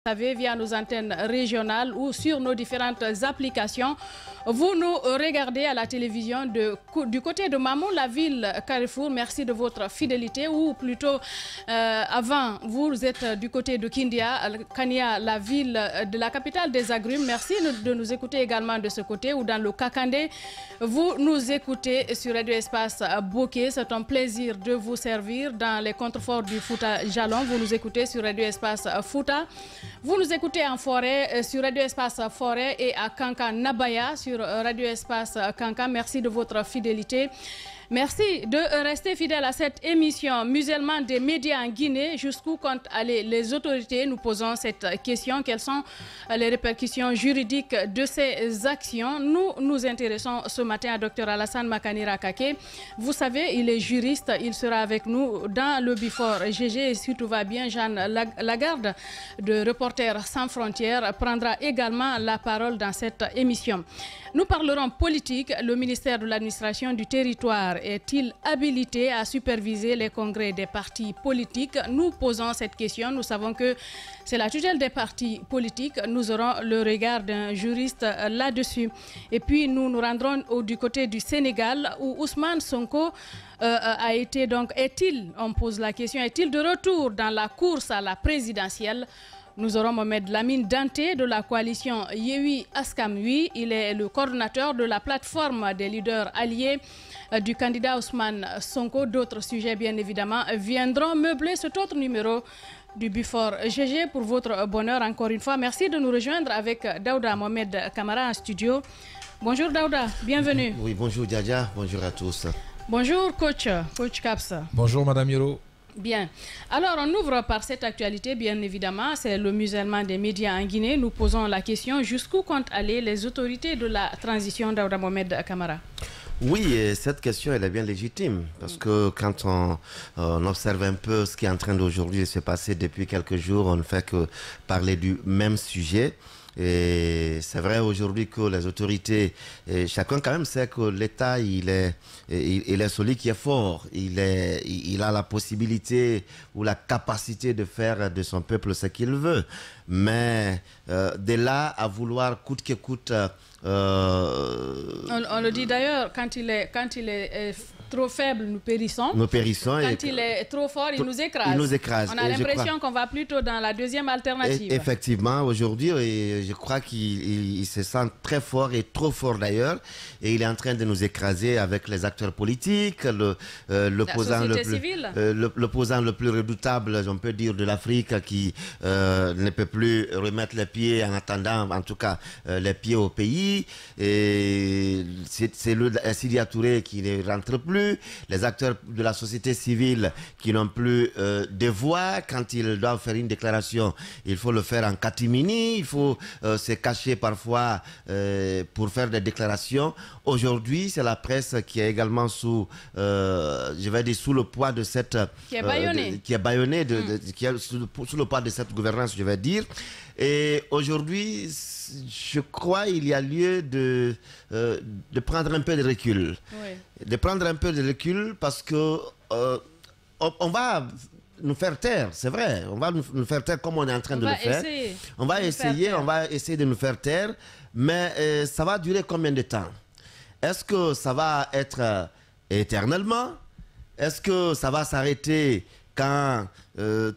Vous savez, via nos antennes régionales ou sur nos différentes applications. Vous nous regardez à la télévision du côté de Mamon, la ville Carrefour. Merci de votre fidélité. Ou plutôt, avant, vous êtes du côté de Kindia, Kania, la ville de la capitale des agrumes. Merci de nous écouter également de ce côté. Ou dans le Kakandé, vous nous écoutez sur Radio Espace Bokeh. C'est un plaisir de vous servir dans les contreforts du Fouta Jalon. Vous nous écoutez sur Radio Espace Fouta. Vous nous écoutez en forêt sur Radio Espace Forêt et à Kanka Nabaya sur Radio Espace Kanka. Merci de votre fidélité. Merci de rester fidèle à cette émission musulmane des médias en Guinée. Jusqu'où comptent aller les autorités? Nous posons cette question. Quelles sont les répercussions juridiques de ces actions? Nous nous intéressons ce matin à Dr Alassane Makanira Kake. Vous savez, il est juriste. Il sera avec nous dans le Before GG. Et si tout va bien, Jeanne Lagarde de Reporters sans frontières prendra également la parole dans cette émission. Nous parlerons politique. Le ministère de l'administration du territoire est-il habilité à superviser les congrès des partis politiques? Nous posons cette question. Nous savons que c'est la tutelle des partis politiques. Nous aurons le regard d'un juriste là-dessus. Et puis nous nous rendrons du côté du Sénégal où Ousmane Sonko a été donc, on pose la question, est-il de retour dans la course à la présidentielle? Nous aurons Mohamed Lamine Danté de la coalition Yewi Askamui. Il est le coordonnateur de la plateforme des leaders alliés du candidat Ousmane Sonko. D'autres sujets, bien évidemment, viendront meubler cet autre numéro du Before GG pour votre bonheur. Encore une fois, merci de nous rejoindre avec Daouda Mohamed Kamara en studio. Bonjour Daouda, bienvenue. Oui, bonjour Djadja, bonjour à tous. Bonjour coach Caps. Bonjour Madame Yoro. Bien. Alors, on ouvre par cette actualité, bien évidemment. C'est le musellement des médias en Guinée. Nous posons la question, jusqu'où comptent aller les autorités de la transition Daouda Mohamed Kamara? Oui, cette question, elle est bien légitime. Parce que quand on observe un peu ce qui est en train d'aujourd'hui se passer depuis quelques jours, on ne fait que parler du même sujet. Et c'est vrai aujourd'hui que les autorités, chacun quand même sait que l'État, il est celui qui est fort. Il a la possibilité ou la capacité de faire de son peuple ce qu'il veut. Mais de là à vouloir coûte que coûte... on le dit d'ailleurs, quand il est trop faible, nous périssons. Nous périssons. Quand il est trop fort, il nous écrase. Il nous écrase. On a l'impression qu'on va plutôt dans la deuxième alternative. Effectivement, aujourd'hui, je crois qu'il se sent très fort et trop fort d'ailleurs. Et il est en train de nous écraser avec les acteurs politiques, l'opposant le plus redoutable, on peut dire, de l'Afrique qui ne peut plus remettre les pieds en attendant, en tout cas, les pieds au pays. Et c'est le Sidia Touré qui ne rentre plus. Les acteurs de la société civile qui n'ont plus de voix. Quand ils doivent faire une déclaration, il faut le faire en catimini. Il faut se cacher parfois pour faire des déclarations. Aujourd'hui, c'est la presse qui est également sous, je vais dire, sous le poids de cette... Qui est bâillonnée. Qui est bâillonnée, qui est sous le poids de cette gouvernance, je vais dire. Et aujourd'hui, je crois qu'il y a lieu de prendre un peu de recul. Oui. De prendre un peu de recul parce que on va nous faire taire, c'est vrai. On va nous faire taire comme on est en train de le faire. On va essayer de nous faire taire. Mais ça va durer combien de temps? Est-ce que ça va être éternellement? Est-ce que ça va s'arrêter quand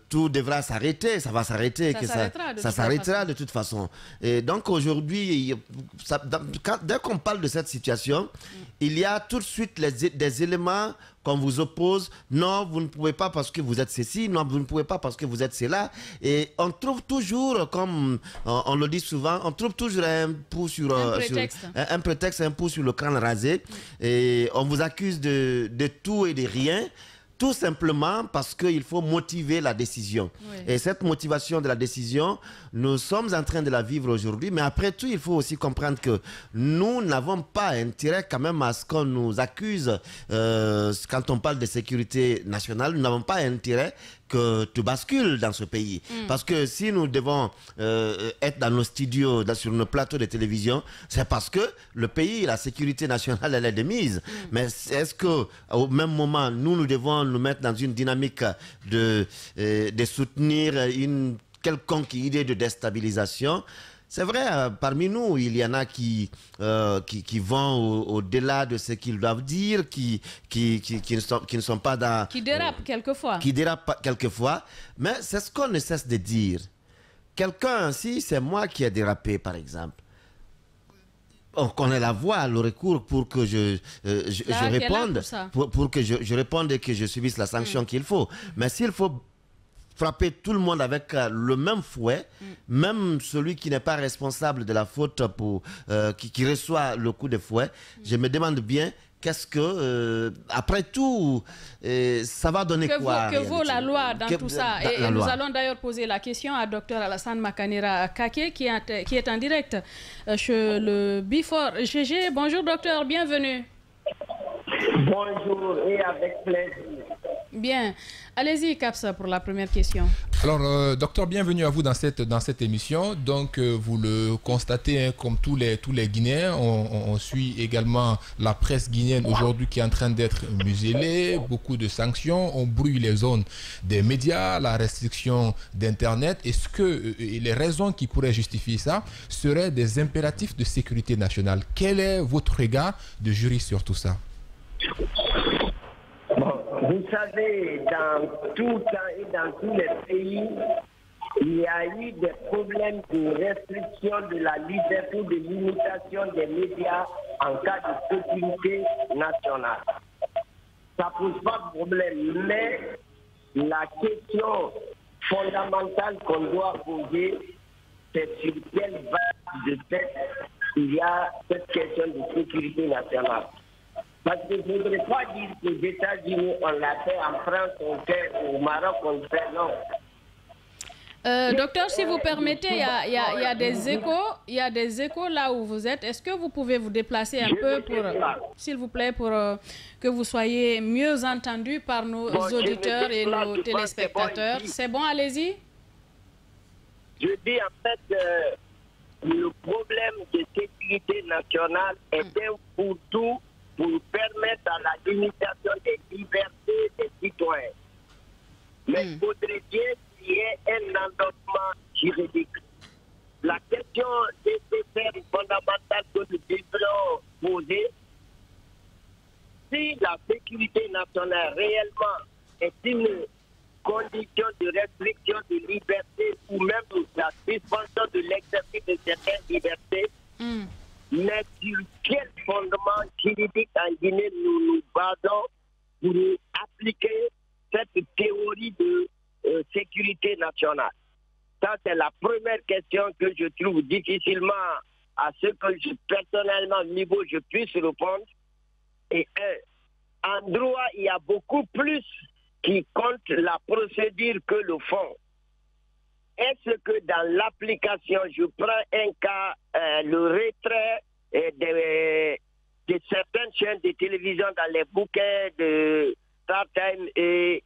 tout devra s'arrêter? Ça va s'arrêter. Ça s'arrêtera de toute façon. Et donc aujourd'hui, dès qu'on parle de cette situation, il y a tout de suite des éléments qu'on vous oppose. Non, vous ne pouvez pas parce que vous êtes ceci. Non, vous ne pouvez pas parce que vous êtes cela. Et on trouve toujours, comme on le dit souvent, on trouve toujours un pouls sur un prétexte, un pouls sur le crâne rasé. Et on vous accuse de tout et de rien. Tout simplement parce qu'il faut motiver la décision. Oui. Et cette motivation de la décision, nous sommes en train de la vivre aujourd'hui. Mais après tout, il faut aussi comprendre que nous n'avons pas intérêt quand même à ce qu'on nous accuse. Quand on parle de sécurité nationale, nous n'avons pas intérêt que tu bascules dans ce pays. Parce que si nous devons être dans nos studios, sur nos plateaux de télévision, c'est parce que le pays, la sécurité nationale, elle est de mise. Mais est-ce qu'au même moment, nous devons nous mettre dans une dynamique de soutenir une quelconque idée de déstabilisation. C'est vrai, parmi nous, il y en a qui vont au-delà de ce qu'ils doivent dire, qui ne sont pas dans... Qui dérapent quelquefois. Qui dérapent quelquefois. Mais c'est ce qu'on ne cesse de dire. Quelqu'un, si c'est moi qui ai dérapé, par exemple, on connaît la voie, le recours pour que je réponde, pour que je réponde et que je subisse la sanction qu'il faut. Mais s'il faut frapper tout le monde avec le même fouet, même celui qui n'est pas responsable de la faute qui reçoit le coup de fouet, je me demande bien qu'est-ce que, après tout, ça va donner quoi? Que vaut la loi dans tout ça? Et nous allons d'ailleurs poser la question à Dr Alassane Makanera Kake, qui est en direct chez le Before GG. Bonjour docteur, bienvenue. Bonjour et avec plaisir. Bien. Allez-y, Kapsa, pour la première question. Alors, docteur, bienvenue à vous dans cette émission. Donc, vous le constatez, hein, comme tous les Guinéens, on suit également la presse guinéenne aujourd'hui qui est en train d'être muselée, beaucoup de sanctions, on brouille les zones des médias, la restriction d'Internet. Est-ce que les raisons qui pourraient justifier ça seraient des impératifs de sécurité nationale? Quel est votre regard de juriste sur tout ça? Vous savez, dans tout temps et dans tous les pays, il y a eu des problèmes de restriction de la liberté ou de limitation des médias en cas de sécurité nationale. Ça ne pose pas de problème, mais la question fondamentale qu'on doit poser, c'est sur quelle base de fait il y a cette question de sécurité nationale. Parce que je ne voudrais pas dire que les États-Unis, on l'a fait, en France, on fait, au Maroc, on le fait, non. Docteur, si vous permettez, il y a des échos. Il y a des échos là où vous êtes. Est-ce que vous pouvez vous déplacer un peu, s'il vous plaît, pour que vous soyez mieux entendu par nos auditeurs et nos téléspectateurs? C'est bon, allez-y. Je dis en fait, le problème de sécurité nationale est un pour tout pour permettre à la limitation des libertés des citoyens. Mais il faudrait bien qu'il y ait un endossement juridique. La question nécessaire et fondamentale que nous devrions poser, si la sécurité nationale réellement est une condition de restriction de liberté ou même la suspension de l'exercice de certaines libertés, mais sur quel fondement juridique en Guinée nous nous basons pour appliquer cette théorie de sécurité nationale? Ça, c'est la première question que je trouve difficilement à ce que personnellement, niveau, je puisse répondre. Et en droit, il y a beaucoup plus qui compte la procédure que le fond. Est-ce que dans l'application, je prends un cas, le retrait de certaines chaînes de télévision dans les bouquets de StarTime et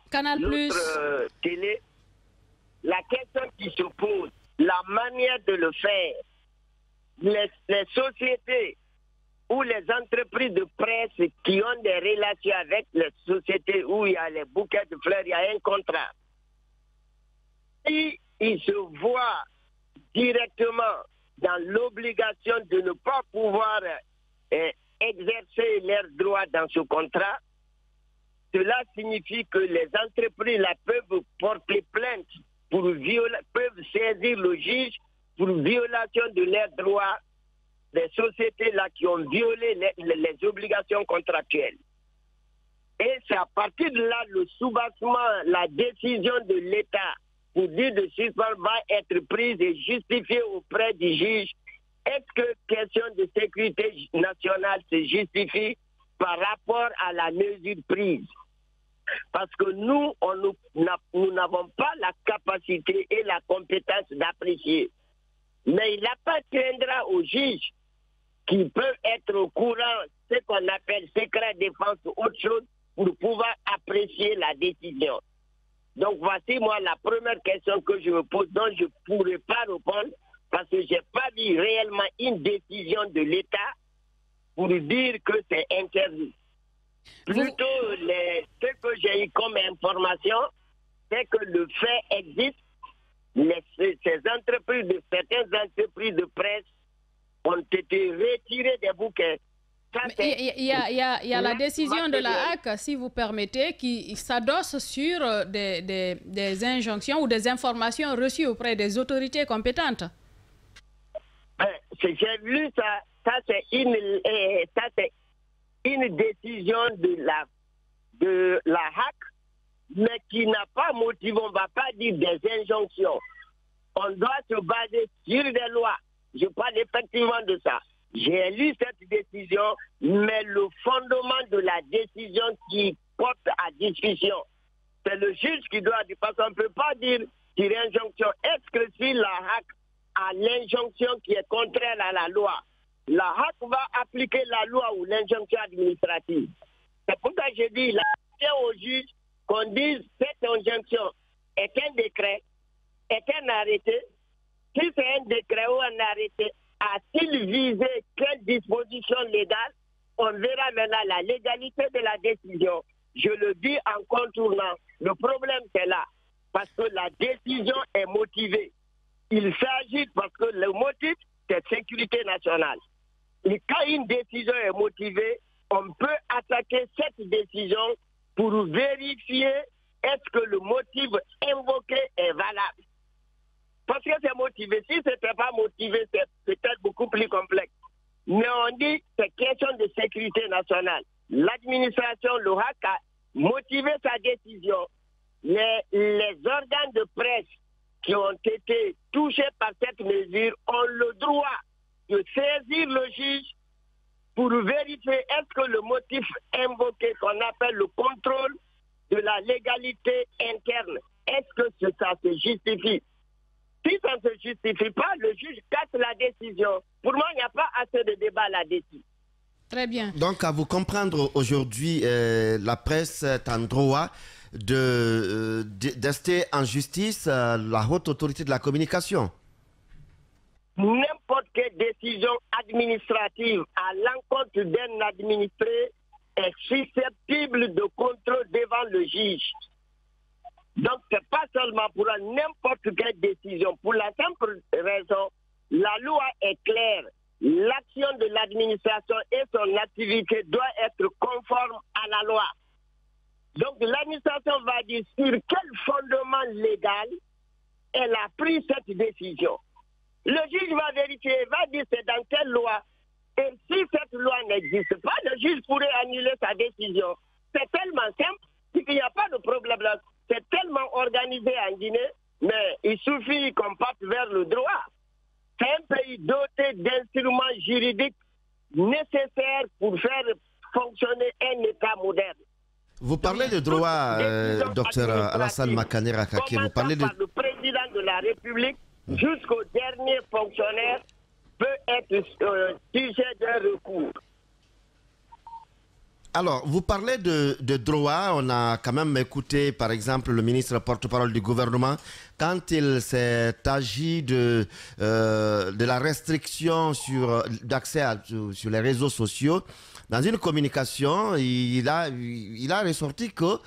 Canal Plus télé, la question qui se pose, la manière de le faire, les sociétés ou les entreprises de presse qui ont des relations avec les sociétés où il y a les bouquets de fleurs, il y a un contrat. Si ils se voient directement dans l'obligation de ne pas pouvoir exercer leurs droits dans ce contrat, cela signifie que les entreprises là, peuvent porter plainte, peuvent saisir le juge pour violation de leurs droits des sociétés là qui ont violé les obligations contractuelles. Et c'est à partir de là le soubassement, la décision de l'État pour dire de suspendre va être prise et justifiée auprès du juge. Est-ce que question de sécurité nationale se justifie par rapport à la mesure prise? Parce que nous n'avons pas la capacité et la compétence d'apprécier. Mais il appartiendra aux juges qui peuvent être au courant de ce qu'on appelle secret défense ou autre chose pour pouvoir apprécier la décision. Donc voici moi la première question que je me pose, dont je ne pourrais pas répondre parce que je n'ai pas vu réellement une décision de l'État pour dire que c'est interdit. Plutôt, ce que j'ai eu comme information, c'est que le fait existe. Ces entreprises, certaines entreprises de presse ont été retirées des bouquets. Il y a la décision de la HAC, si vous permettez, qui s'adosse sur des injonctions ou des informations reçues auprès des autorités compétentes. J'ai lu ça. Ça, c'est une décision de la HAC, mais qui n'a pas motivé, on ne va pas dire des injonctions. On doit se baser sur des lois. Je parle effectivement de ça. J'ai lu cette décision, mais le fondement de la décision qui porte à discussion, c'est le juge qui doit dire, parce qu'on ne peut pas dire sur injonction. Est-ce que si la HAC a l'injonction qui est contraire à la loi, la HAC va appliquer la loi ou l'injonction administrative? C'est pour ça que je dis, il appartient au juge qu'on dise cette injonction est un décret, est un arrêté. Si c'est un décret ou un arrêté, a-t-il visé quelle disposition légale? On verra maintenant la légalité de la décision. Je le dis en contournant. Le problème, c'est là. Parce que la décision est motivée. Il s'agit parce que le motif, c'est sécurité nationale. Et quand une décision est motivée, on peut attaquer cette décision pour vérifier est-ce que le motif invoqué est valable. Parce que c'est motivé. Si ce n'était pas motivé, c'est peut-être beaucoup plus complexe. Mais on dit que c'est question de sécurité nationale. L'administration, le HAC, a motivé sa décision. Les organes de presse qui ont été touchés par cette mesure ont le droit de saisir le juge pour vérifier est-ce que le motif invoqué qu'on appelle le contrôle de la légalité interne, est-ce que ça se justifie? Si ça ne se justifie pas, le juge casse la décision. Pour moi, il n'y a pas assez de débat là-dessus. Très bien. Donc, à vous comprendre, aujourd'hui, la presse est en droit d'ester en justice la haute autorité de la communication. N'importe quelle décision administrative à l'encontre d'un administré est susceptible de contrôle devant le juge. Donc, ce n'est pas seulement pour n'importe quelle décision. Pour la simple raison, la loi est claire. L'action de l'administration et son activité doivent être conformes à la loi. Donc, l'administration va dire sur quel fondement légal elle a pris cette décision. Le juge va vérifier, va dire c'est dans quelle loi. Et si cette loi n'existe pas, le juge pourrait annuler sa décision. C'est tellement simple qu'il n'y a pas de problème là. C'est tellement organisé en Guinée, mais il suffit qu'on parte vers le droit. C'est un pays doté d'instruments juridiques nécessaires pour faire fonctionner un État moderne. Vous parlez de droit, docteur Alassane Makane Rakake. Vous parlez de... Le président de la République jusqu'au dernier fonctionnaire peut être sujet d'un recours. Alors, vous parlez de droit. On a quand même écouté, par exemple, le ministre porte-parole du gouvernement quand il s'est agi de la restriction d'accès sur les réseaux sociaux. Dans une communication, il a ressorti que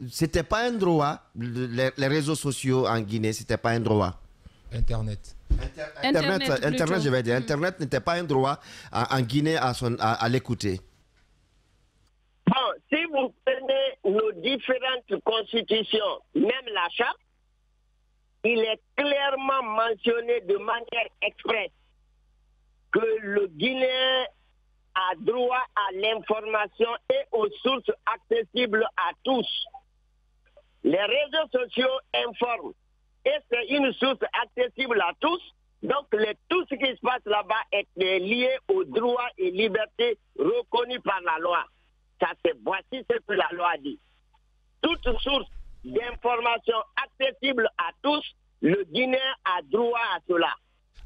ce n'était pas un droit. Les réseaux sociaux en Guinée, ce n'était pas un droit. Internet, je vais dire. Internet n'était pas un droit en Guinée à l'écouter. Bon, si vous prenez nos différentes constitutions, même la charte, il est clairement mentionné de manière expresse que le Guinéen a droit à l'information et aux sources accessibles à tous. Les réseaux sociaux informent et c'est une source accessible à tous. Donc, tout ce qui se passe là-bas est lié aux droits et libertés reconnus par la loi. Voici ce que la loi dit. Toute source d'information accessible à tous, le Guinéen a droit à cela.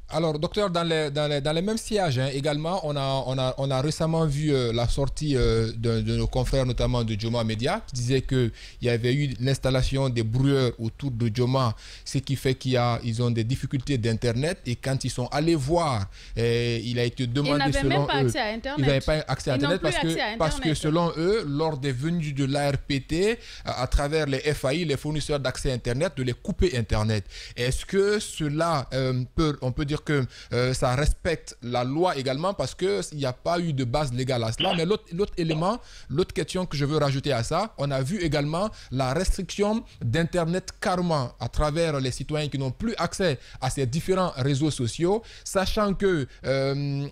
Alors, docteur, dans les mêmes sièges, hein, également, on a récemment vu la sortie de nos confrères, notamment de Joma Media, qui disait qu'il y avait eu l'installation des brouilleurs autour de Joma, ce qui fait qu'ils ont des difficultés d'Internet. Et quand ils sont allés voir, il a été demandé selon eux... Ils n'avaient pas accès à Internet parce que selon eux, lors des venues de l'ARPT, à travers les FAI, les fournisseurs d'accès Internet, de les couper Internet. Est-ce que cela on peut dire que ça respecte la loi également parce qu'il n'y a pas eu de base légale à cela. Mais l'autre élément, l'autre question que je veux rajouter à ça, on a vu également la restriction d'Internet carrément à travers les citoyens qui n'ont plus accès à ces différents réseaux sociaux, sachant que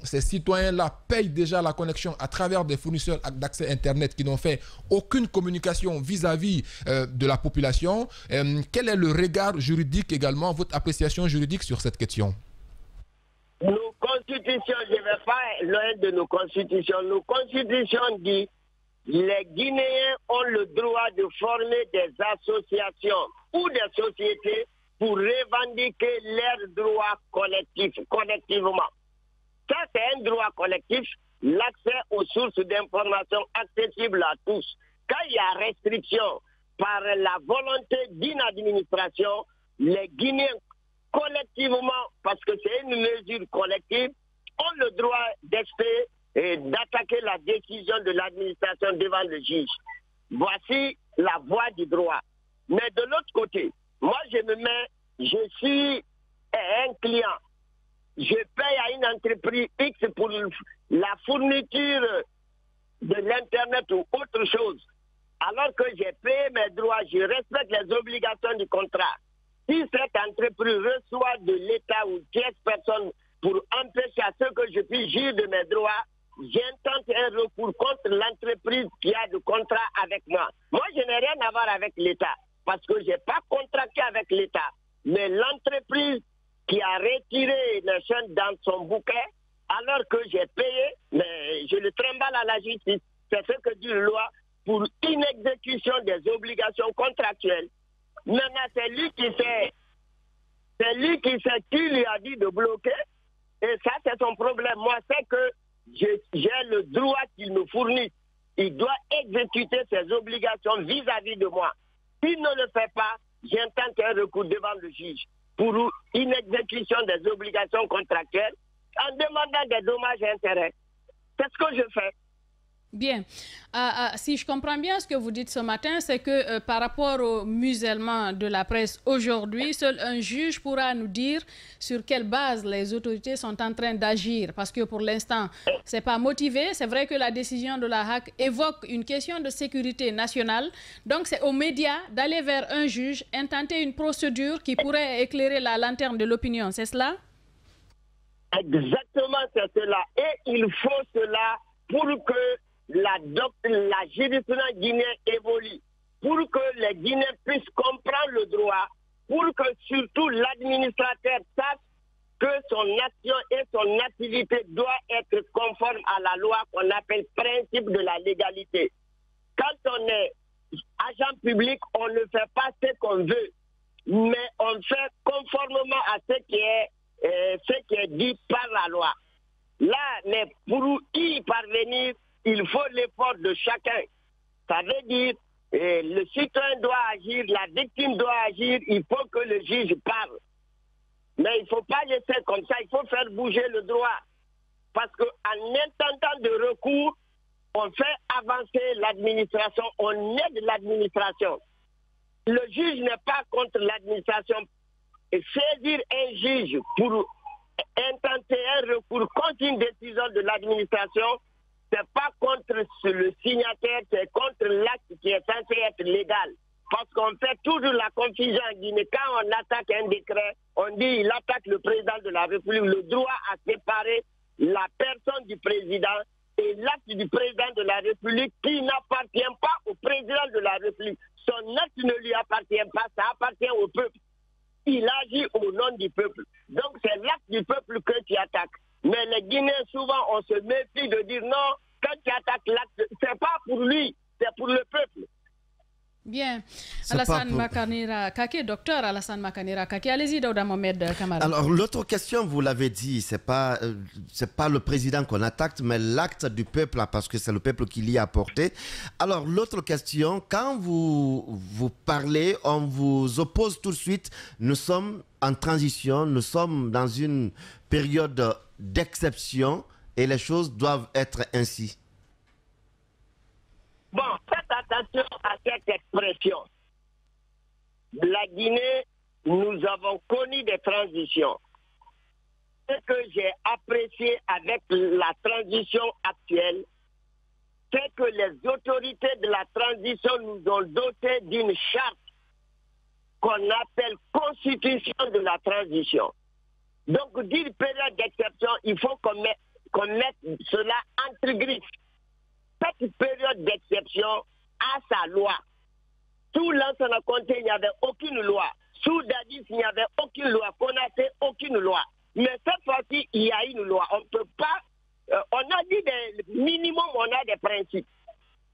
ces citoyens-là payent déjà la connexion à travers des fournisseurs d'accès Internet qui n'ont fait aucune communication vis-à-vis de la population. Quel est le regard juridique également, votre appréciation juridique sur cette question? Nos constitutions, je ne vais pas loin de nos constitutions. Nos constitutions disent que les Guinéens ont le droit de former des associations ou des sociétés pour revendiquer leurs droits collectivement. Ça, c'est un droit collectif, l'accès aux sources d'information accessibles à tous. Quand il y a restriction par la volonté d'une administration, les Guinéens collectivement, parce que c'est une mesure collective, ont le droit d'attaquer la décision de l'administration devant le juge. Voici la voie du droit. Mais de l'autre côté, moi je suis un client. Je paye à une entreprise X pour la fourniture de l'Internet ou autre chose. Alors que j'ai payé mes droits, je respecte les obligations du contrat. Si cette entreprise reçoit de l'État ou 10 personnes pour empêcher à ce que je puisse jouir de mes droits, j'intente un recours contre l'entreprise qui a de contrat avec moi. Moi, je n'ai rien à voir avec l'État parce que je n'ai pas contracté avec l'État. Mais l'entreprise qui a retiré les chaînes dans son bouquet, alors que j'ai payé, mais je le trimballe à la justice. C'est ce que dit la loi pour inexécution des obligations contractuelles. Maintenant, c'est lui qui lui a dit de bloquer. Et ça, c'est son problème. Moi, c'est que j'ai le droit qu'il me fournisse. Il doit exécuter ses obligations vis-à-vis de moi. S'il ne le fait pas, j'intente un recours devant le juge pour inexécution des obligations contractuelles en demandant des dommages et intérêts. C'est ce que je fais. Bien. Si je comprends bien ce que vous dites ce matin, c'est que par rapport au musellement de la presse aujourd'hui, seul un juge pourra nous dire sur quelle base les autorités sont en train d'agir. Parce que pour l'instant, ce n'est pas motivé. C'est vrai que la décision de la HAC évoque une question de sécurité nationale. Donc, c'est aux médias d'aller vers un juge, intenter une procédure qui pourrait éclairer la lanterne de l'opinion. C'est cela? Exactement, c'est cela. Et il faut cela pour que la jurisprudence guinéenne évolue, pour que les Guinéens puissent comprendre le droit, pour que surtout l'administrateur sache que son action et son activité doivent être conformes à la loi qu'on appelle principe de la légalité. Quand on est agent public, on ne fait pas ce qu'on veut, mais on fait conformément à ce qui est dit par la loi. Là, mais pour y parvenir, il faut l'effort de chacun. Ça veut dire le citoyen doit agir, la victime doit agir, il faut que le juge parle. Mais il ne faut pas laisser comme ça, il faut faire bouger le droit. Parce qu'en intentant de recours, on fait avancer l'administration, on aide l'administration. Le juge n'est pas contre l'administration. Saisir un juge pour intenter un recours contre une décision de l'administration, ce n'est pas contre le signataire, c'est contre l'acte qui est censé être légal. Parce qu'on fait toujours la confusion en Guinée. Quand on attaque un décret, on dit il attaque le président de la République, le droit à séparer la personne du président et l'acte du président de la République qui n'appartient pas au président de la République. Son acte ne lui appartient pas, ça appartient au peuple. Il agit au nom du peuple. Donc c'est l'acte du peuple que tu attaques. Mais les Guinéens, souvent, on se méfie de dire non, quand tu attaques l'acte, c'est pas pour lui, c'est pour le peuple. Bien. Alassane Makanira Kake, docteur Alassane Makanira Kake. Allez-y, Daouda Mohamed Kamara. Alors, l'autre question, vous l'avez dit, c'est pas le président qu'on attaque, mais l'acte du peuple, parce que c'est le peuple qui l'y a apporté. Alors, l'autre question, quand vous parlez, on vous oppose tout de suite. Nous sommes en transition, nous sommes dans une période d'exception et les choses doivent être ainsi. Bon, faites attention à cette expression. La Guinée, nous avons connu des transitions. Ce que j'ai apprécié avec la transition actuelle, c'est que les autorités de la transition nous ont doté d'une charte qu'on appelle Constitution de la transition. Donc, dire période d'exception, il faut qu'on mette cela entre griffes. Cette période d'exception a sa loi. Sous l'ancien Conté, il n'y avait aucune loi. Sous Dadis, il n'y avait aucune loi. Konaté, aucune loi. Mais cette fois-ci, il y a une loi. On ne peut pas... on a dit des minimum, on a des principes.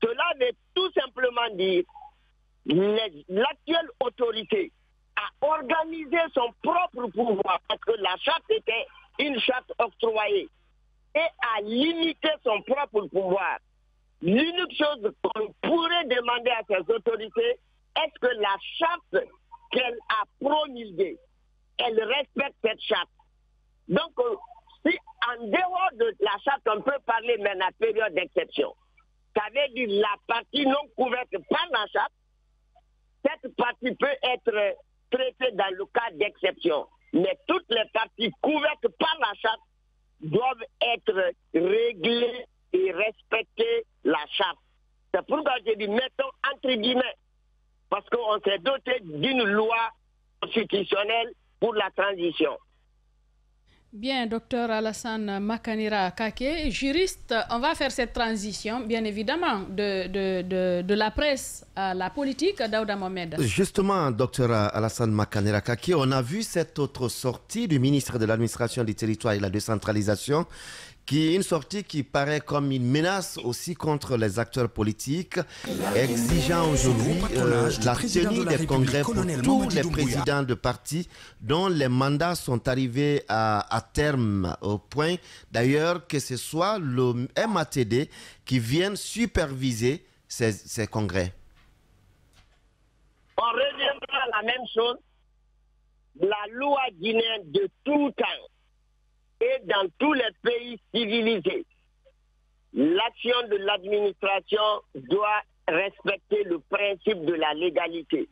Cela veut tout simplement dire l'actuelle autorité a organisé son propre pouvoir parce que la charte était une charte octroyée et a limité son propre pouvoir. L'unique chose qu'on pourrait demander à ces autorités, est-ce que la charte qu'elle a promulguée, elle respecte cette charte? Donc, si en dehors de la charte, on peut parler maintenant de période d'exception. Ça veut dire la partie non couverte par la charte, cette partie peut être traitée dans le cas d'exception. Mais toutes les parties couvertes par la charte doivent être réglées et respecter la charte. C'est pourquoi j'ai dit, mettons entre guillemets, parce qu'on s'est doté d'une loi constitutionnelle pour la transition. Bien, docteur Alassane Makanira Kake, juriste, on va faire cette transition, bien évidemment, de la presse à la politique, Daouda Mohamed. Justement, docteur Alassane Makanira Kake, on a vu cette autre sortie du ministre de l'Administration du Territoire et de la Décentralisation, qui est une sortie qui paraît comme une menace aussi contre les acteurs politiques, exigeant aujourd'hui la tenue des congrès pour tous les présidents de partis dont les mandats sont arrivés à terme, au point d'ailleurs que ce soit le MATD qui vienne superviser ces congrès. On reviendra à la même chose. La loi guinéenne de tout temps et dans tous les pays civilisés, l'action de l'administration doit respecter le principe de la légalité.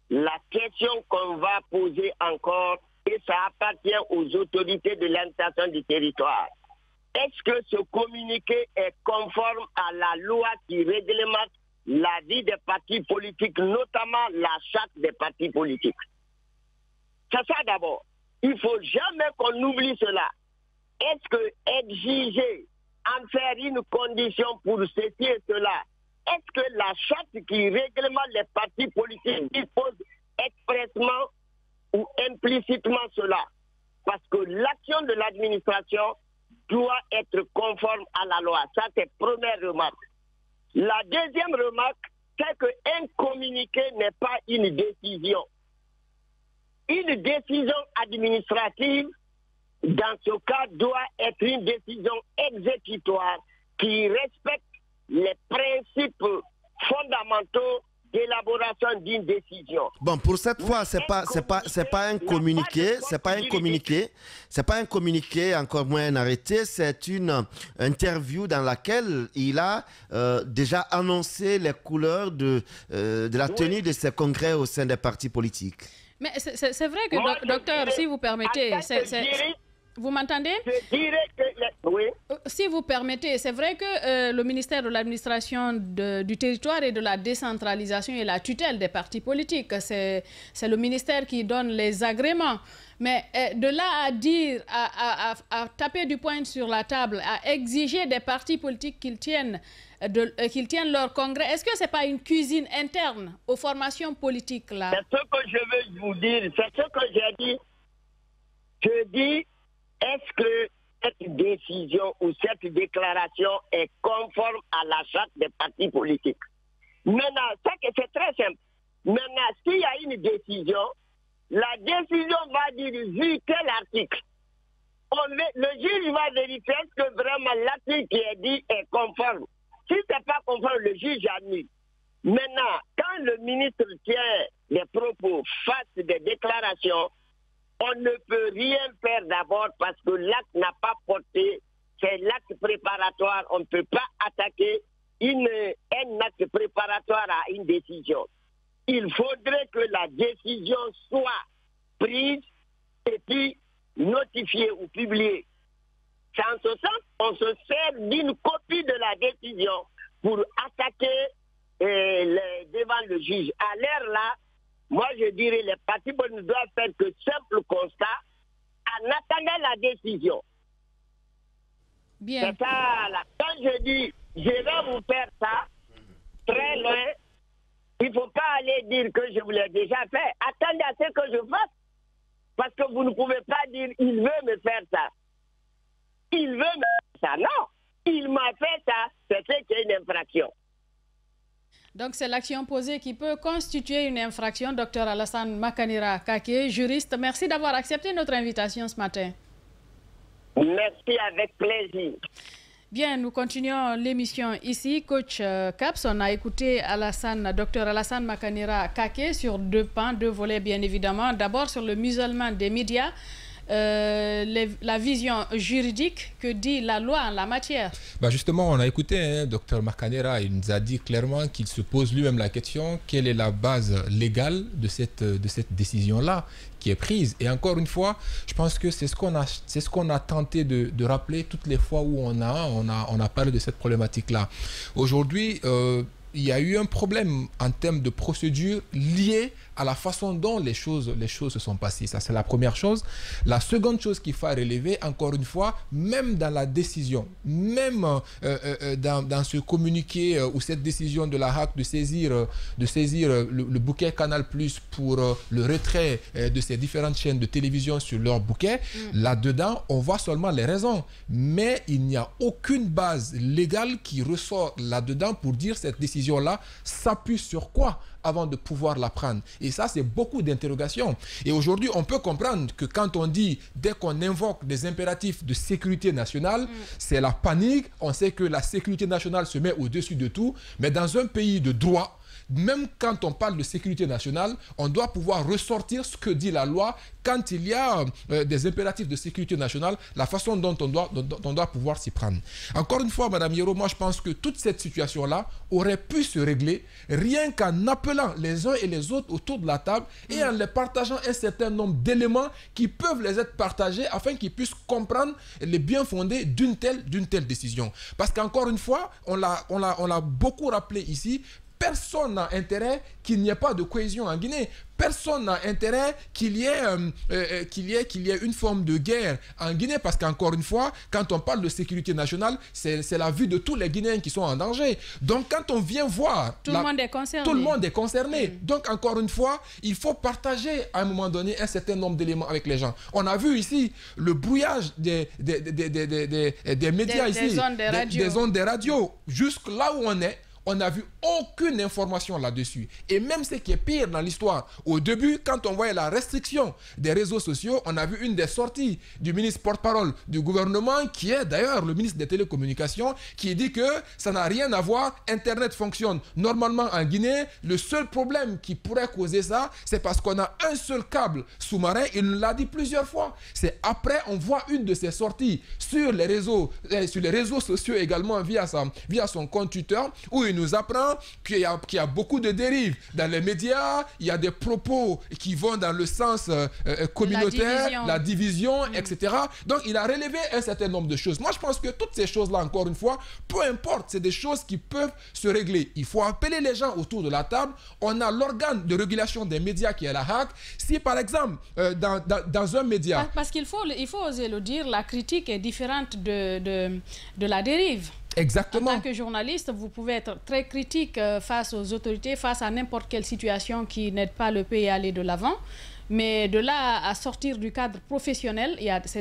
La question qu'on va poser encore, et ça appartient aux autorités de l'administration du territoire, est-ce que ce communiqué est conforme à la loi qui réglemente la vie des partis politiques, notamment la charte des partis politiques? C'est ça d'abord. Il ne faut jamais qu'on oublie cela. Est-ce que exiger, en faire une condition pour ceci et cela, est-ce que la charte qui réglemente les partis politiques dispose expressement ou implicitement cela? Parce que l'action de l'administration doit être conforme à la loi. Ça, c'est la première remarque. La deuxième remarque, c'est qu'un communiqué n'est pas une décision. Une décision administrative, dans ce cas, doit être une décision exécutoire qui respecte les principes fondamentaux d'élaboration d'une décision. Bon, pour cette fois, c'est pas un communiqué, c'est pas un communiqué, encore moins un arrêté, c'est une interview dans laquelle il a déjà annoncé les couleurs de la tenue de ces congrès au sein des partis politiques. Mais c'est vrai que, docteur, si vous permettez, vous m'entendez? Je dirais que... Oui. Si vous permettez, c'est vrai que le ministère de l'administration du territoire et de la décentralisation et la tutelle des partis politiques, c'est le ministère qui donne les agréments. Mais de là à dire, à taper du poing sur la table, à exiger des partis politiques qu'ils tiennent leur congrès, est-ce que ce n'est pas une cuisine interne aux formations politiques là? C'est ce que je veux vous dire, c'est ce que j'ai dit. Je dis, est-ce que cette décision ou cette déclaration est conforme à la charte des partis politiques? Maintenant, c'est très simple. Maintenant, s'il y a une décision, la décision va dire vu tel article. Le juge va vérifier est-ce que vraiment l'article qui est dit est conforme. Si ce n'est pas conforme, le juge annule. Maintenant, quand le ministre tient des propos face des déclarations, on ne peut rien faire d'abord parce que l'acte n'a pas porté, c'est l'acte préparatoire. On ne peut pas attaquer un acte préparatoire à une décision. Il faudrait que la décision soit prise et puis notifiée ou publiée. C'est en ce sens qu'on se sert d'une copie de la décision pour attaquer devant le juge. À l'heure là, moi je dirais les parties ne doivent faire que simple constat en attendant la décision. Bien. C'est ça là. Quand je dis je vais vous faire ça, très loin, il ne faut pas aller dire que je vous l'ai déjà fait. Attendez à ce que je fasse. Parce que vous ne pouvez pas dire il veut me faire ça. Il veut me faire ça. Non. Il m'a fait ça. C'est ce qui est une infraction. Donc, c'est l'action posée qui peut constituer une infraction. Docteur Alassane Makanira Kake, juriste, merci d'avoir accepté notre invitation ce matin. Merci, avec plaisir. Bien, nous continuons l'émission ici. Coach Caps, on a écouté Dr Alassane Makanira Kake sur deux pans, deux volets bien évidemment. D'abord sur le musulman des médias. La vision juridique, que dit la loi en la matière? Justement, on a écouté Dr Makanira, il nous a dit clairement qu'il se pose lui-même la question, quelle est la base légale de cette décision-là qui est prise. Et encore une fois, je pense que c'est ce qu'on a tenté de rappeler toutes les fois où on a parlé de cette problématique-là. Aujourd'hui, il y a eu un problème en termes de procédure liée à la façon dont les choses se sont passées. Ça, c'est la première chose. La seconde chose qu'il faut relever, encore une fois, même dans la décision, même dans ce communiqué ou cette décision de la HAC de saisir le bouquet Canal+ pour le retrait de ces différentes chaînes de télévision sur leur bouquet, là-dedans, on voit seulement les raisons. Mais il n'y a aucune base légale qui ressort là-dedans pour dire cette décision-là s'appuie sur quoi avant de pouvoir la prendre. Et ça, c'est beaucoup d'interrogations. Et aujourd'hui, on peut comprendre que quand on dit, dès qu'on invoque des impératifs de sécurité nationale, c'est la panique. On sait que la sécurité nationale se met au-dessus de tout. Mais dans un pays de droit, même quand on parle de sécurité nationale, on doit pouvoir ressortir ce que dit la loi quand il y a des impératifs de sécurité nationale, la façon dont on doit pouvoir s'y prendre. Encore une fois, Madame Yero, moi je pense que toute cette situation-là aurait pu se régler rien qu'en appelant les uns et les autres autour de la table et en les partageant un certain nombre d'éléments qui peuvent les être partagés afin qu'ils puissent comprendre les bien fondés d'une telle décision. Parce qu'encore une fois, on l'a beaucoup rappelé ici, personne n'a intérêt qu'il n'y ait pas de cohésion en Guinée. Personne n'a intérêt qu'il y ait une forme de guerre en Guinée, parce qu'encore une fois, quand on parle de sécurité nationale, c'est la vie de tous les Guinéens qui sont en danger. Donc quand on vient voir... Tout le monde est concerné. Tout le monde est concerné. Donc encore une fois, il faut partager à un moment donné un certain nombre d'éléments avec les gens. On a vu ici le brouillage des médias ici, des ondes des radios. Jusque là où on est, on n'a vu aucune information là-dessus. Et même ce qui est pire dans l'histoire, au début, quand on voyait la restriction des réseaux sociaux, on a vu une des sorties du ministre porte-parole du gouvernement, qui est d'ailleurs le ministre des Télécommunications, qui dit que ça n'a rien à voir, Internet fonctionne normalement en Guinée. Le seul problème qui pourrait causer ça, c'est parce qu'on a un seul câble sous-marin. Il nous l'a dit plusieurs fois. C'est après, on voit une de ses sorties sur les réseaux sociaux également via son compte Twitter, où il nous apprend qu'il y a beaucoup de dérives dans les médias, il y a des propos qui vont dans le sens communautaire, la division, etc. Donc il a relevé un certain nombre de choses. Moi je pense que toutes ces choses-là, encore une fois, peu importe, c'est des choses qui peuvent se régler. Il faut appeler les gens autour de la table. On a l'organe de régulation des médias qui est la HAC. Si par exemple, dans un média... Parce qu'il faut oser le dire, la critique est différente de la dérive. Exactement. En tant que journaliste, vous pouvez être très critique face aux autorités, face à n'importe quelle situation qui n'aide pas le pays à aller de l'avant. Mais de là à sortir du cadre professionnel,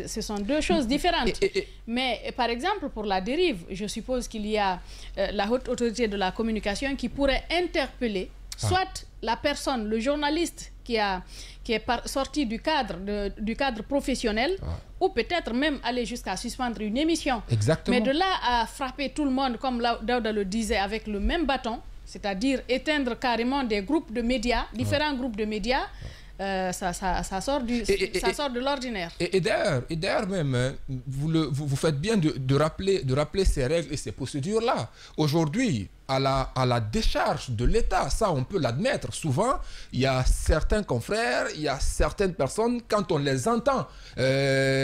ce sont deux choses différentes. Mais par exemple, pour la dérive, je suppose qu'il y a la haute autorité de la communication qui pourrait interpeller soit la personne, le journaliste qui est sorti du cadre professionnel, ou peut-être même aller jusqu'à suspendre une émission. Exactement. Mais de là à frapper tout le monde, comme Daouda le disait, avec le même bâton, c'est-à-dire éteindre carrément des groupes de médias, différents groupes de médias, ça sort de l'ordinaire. Et d'ailleurs même, vous faites bien de rappeler ces règles et ces procédures-là. Aujourd'hui, à la décharge de l'État, ça on peut l'admettre. Souvent, il y a certains confrères, il y a certaines personnes, quand on les entend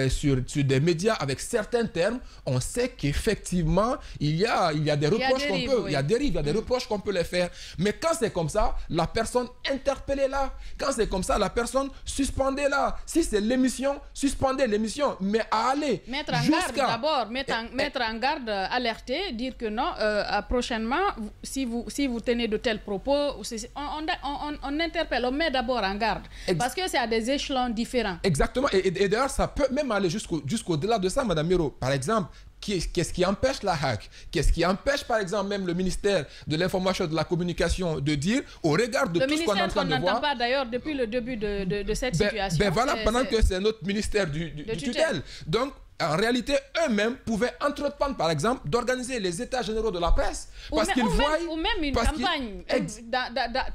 sur des médias avec certains termes, on sait qu'effectivement, il y a des reproches qu'on peut, il y a des reproches qu'on peut les faire. Mais quand c'est comme ça, la personne interpellez-la. Quand c'est comme ça, la personne suspendez-la. Si c'est l'émission, suspendez l'émission. Mais à aller mettre en garde d'abord, mettre en garde, alerter, dire que non, prochainement, si vous tenez de tels propos, on interpelle, on met d'abord en garde. Parce que c'est à des échelons différents. Exactement. Et d'ailleurs, ça peut même aller jusqu'au-delà de ça, Madame Miro. Par exemple, qu'est-ce qui empêche la HAC? Qu'est-ce qui empêche, par exemple, même le ministère de l'Information et de la Communication de dire, au regard de tout ce qu'on est en train de voir... Le ministère qu'on n'entend pas d'ailleurs depuis le début de cette situation. Voilà, pendant que c'est notre ministère du tutelle. Donc, en réalité, eux-mêmes pouvaient entreprendre, par exemple, d'organiser les états généraux de la presse. Parce qu'ils voient... Ou même une campagne,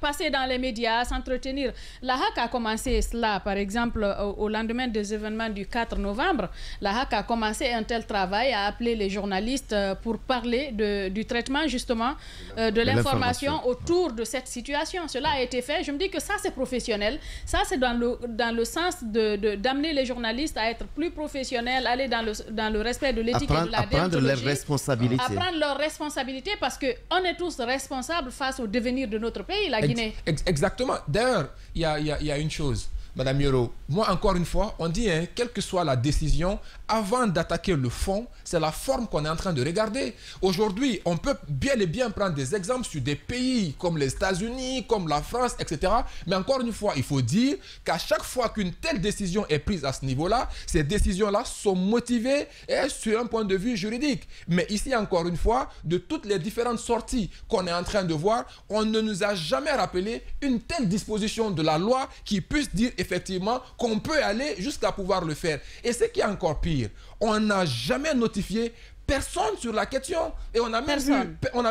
passer dans les médias, s'entretenir. La HAC a commencé cela, par exemple, au lendemain des événements du 4 novembre. La HAC a commencé un tel travail à appeler les journalistes pour parler du traitement, justement, de l'information autour de cette situation. Cela a été fait. Je me dis que ça, c'est professionnel. Ça, c'est dans le sens d'amener les journalistes à être plus professionnels, aller dans le respect de l'éthique et de la déontologie. Prendre leurs responsabilités. À prendre leurs responsabilités parce qu'on est tous responsables face au devenir de notre pays, la Guinée. Exactement. D'ailleurs, il y a une chose, Madame Yoro. Moi, encore une fois, on dit, quelle que soit la décision, avant d'attaquer le fond, c'est la forme qu'on est en train de regarder. Aujourd'hui, on peut bien et bien prendre des exemples sur des pays comme les États-Unis, comme la France, etc. Mais encore une fois, il faut dire qu'à chaque fois qu'une telle décision est prise à ce niveau-là, ces décisions-là sont motivées sur un point de vue juridique. Mais ici, encore une fois, de toutes les différentes sorties qu'on est en train de voir, on ne nous a jamais rappelé une telle disposition de la loi qui puisse dire effectivement qu'on peut aller jusqu'à pouvoir le faire. Et ce qui est encore pire, on n'a jamais notifié personne sur la question. Et on a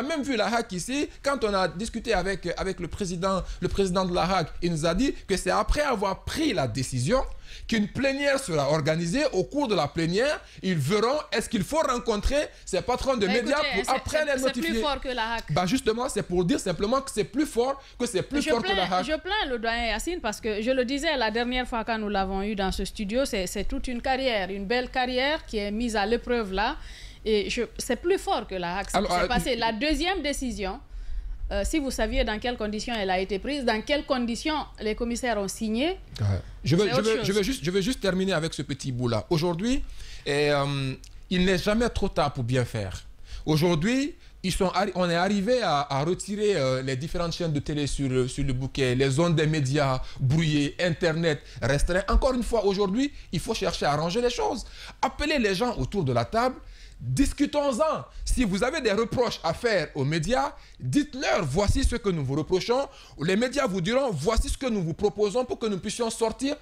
même vu la HAC ici, quand on a discuté avec le président de la HAC, il nous a dit que c'est après avoir pris la décision qu'une plénière sera organisée. Au cours de la plénière, ils verront est-ce qu'il faut rencontrer ces patrons de médias pour après les notifier. C'est plus fort que la HAC. Justement, c'est pour dire simplement que c'est plus fort que la HAC. Je plains le doyen Yacine parce que je le disais la dernière fois quand nous l'avons eu dans ce studio, c'est toute une carrière, une belle carrière qui est mise à l'épreuve là. Et c'est plus fort que la HAC. C'est passé. La deuxième décision, si vous saviez dans quelles conditions elle a été prise, dans quelles conditions les commissaires ont signé. Je veux juste terminer avec ce petit bout-là. Aujourd'hui, il n'est jamais trop tard pour bien faire. Aujourd'hui, on est arrivé à retirer les différentes chaînes de télé sur le bouquet, les zones des médias brouillées, Internet restreint. Encore une fois, aujourd'hui, il faut chercher à arranger les choses. Appelez les gens autour de la table. Discutons-en. Si vous avez des reproches à faire aux médias, dites-leur voici ce que nous vous reprochons. Les médias vous diront voici ce que nous vous proposons pour que nous puissions sortir